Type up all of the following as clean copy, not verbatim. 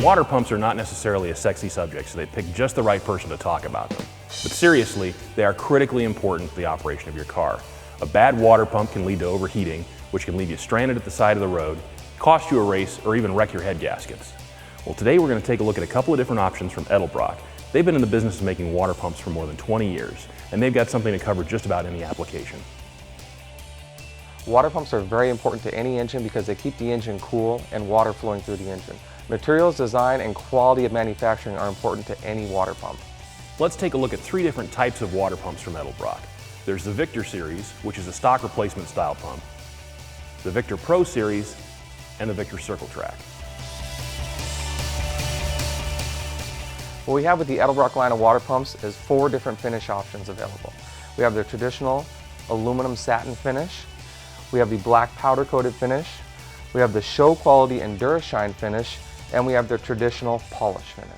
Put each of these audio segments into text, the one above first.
Water pumps are not necessarily a sexy subject, so they pick just the right person to talk about them. But seriously, they are critically important to the operation of your car. A bad water pump can lead to overheating, which can leave you stranded at the side of the road, cost you a race, or even wreck your head gaskets. Well, today we're going to take a look at a couple of different options from Edelbrock. They've been in the business of making water pumps for more than 20 years, and they've got something to cover just about any application. Water pumps are very important to any engine because they keep the engine cool and water flowing through the engine. Materials design and quality of manufacturing are important to any water pump. Let's take a look at three different types of water pumps from Edelbrock. There's the Victor series, which is a stock replacement style pump, the Victor Pro series, and the Victor Circle Track. What we have with the Edelbrock line of water pumps is 4 different finish options available. We have the traditional aluminum satin finish, we have the black powder coated finish, we have the show quality Endurashine finish, and we have the traditional polish finish.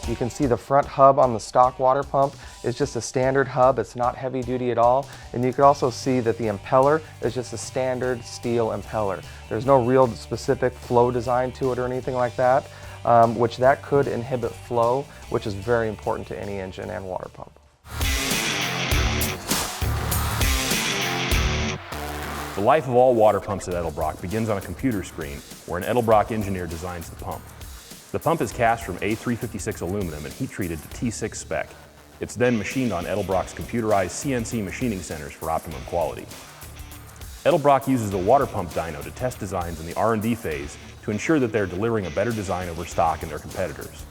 You can see the front hub on the stock water pump is just a standard hub. It's not heavy duty at all. And you can also see that the impeller is just a standard steel impeller. There's no real specific flow design to it or anything like that, which that could inhibit flow, which is very important to any engine and water pump. The life of all water pumps at Edelbrock begins on a computer screen where an Edelbrock engineer designs the pump. The pump is cast from A356 aluminum and heat treated to T6 spec. It's then machined on Edelbrock's computerized CNC machining centers for optimum quality. Edelbrock uses the water pump dyno to test designs in the R&D phase to ensure that they're delivering a better design over stock and their competitors.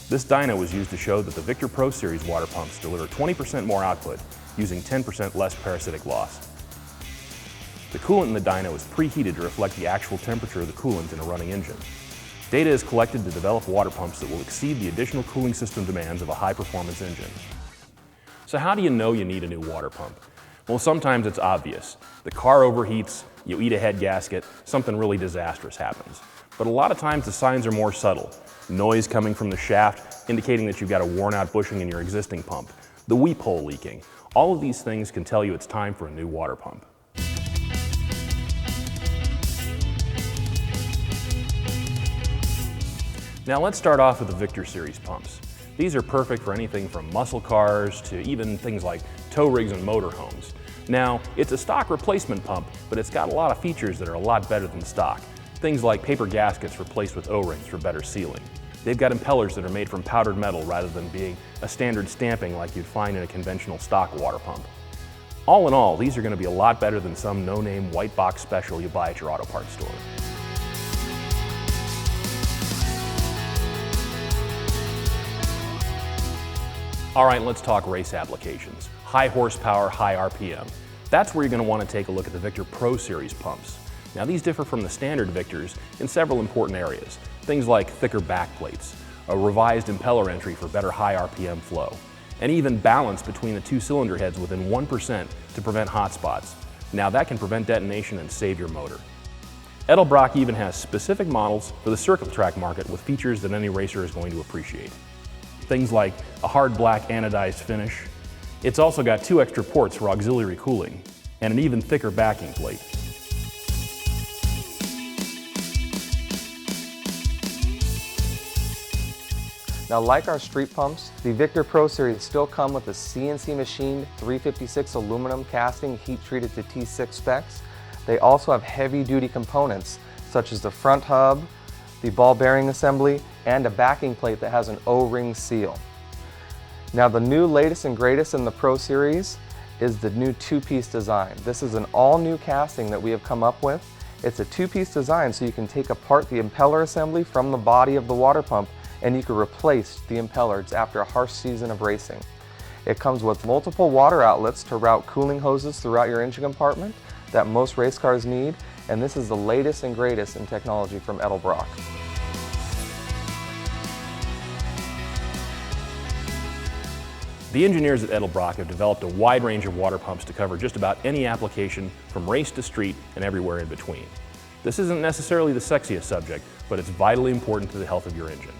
This dyno was used to show that the Victor Pro Series water pumps deliver 20% more output using 10% less parasitic loss. The coolant in the dyno is preheated to reflect the actual temperature of the coolant in a running engine. Data is collected to develop water pumps that will exceed the additional cooling system demands of a high-performance engine. So how do you know you need a new water pump? Well, sometimes it's obvious. The car overheats, you eat a head gasket, something really disastrous happens. But a lot of times the signs are more subtle. Noise coming from the shaft, indicating that you've got a worn-out bushing in your existing pump. The weep hole leaking. All of these things can tell you it's time for a new water pump. Now let's start off with the Victor series pumps. These are perfect for anything from muscle cars to even things like tow rigs and motorhomes. Now, it's a stock replacement pump, but it's got a lot of features that are a lot better than stock. Things like paper gaskets replaced with O-rings for better sealing. They've got impellers that are made from powdered metal rather than being a standard stamping like you'd find in a conventional stock water pump. All in all, these are going to be a lot better than some no-name white box special you buy at your auto parts store. All right, let's talk race applications. High horsepower, high RPM. That's where you're going to want to take a look at the Victor Pro Series pumps. Now these differ from the standard Victors in several important areas. Things like thicker backplates, a revised impeller entry for better high RPM flow, and even balance between the two cylinder heads within 1% to prevent hot spots. Now that can prevent detonation and save your motor. Edelbrock even has specific models for the circle track market with features that any racer is going to appreciate. Things like a hard black anodized finish. It's also got 2 extra ports for auxiliary cooling and an even thicker backing plate. Now, like our street pumps, the Victor Pro Series still come with a CNC machined 356 aluminum casting heat treated to T6 specs. They also have heavy duty components such as the front hub, the ball bearing assembly, and a backing plate that has an O-ring seal. Now the new latest and greatest in the Pro Series is the new 2-piece design. This is an all-new casting that we have come up with. It's a 2-piece design so you can take apart the impeller assembly from the body of the water pump and you can replace the impellers after a harsh season of racing. It comes with multiple water outlets to route cooling hoses throughout your engine compartment that most race cars need, and this is the latest and greatest in technology from Edelbrock. The engineers at Edelbrock have developed a wide range of water pumps to cover just about any application from race to street and everywhere in between. This isn't necessarily the sexiest subject, but it's vitally important to the health of your engine.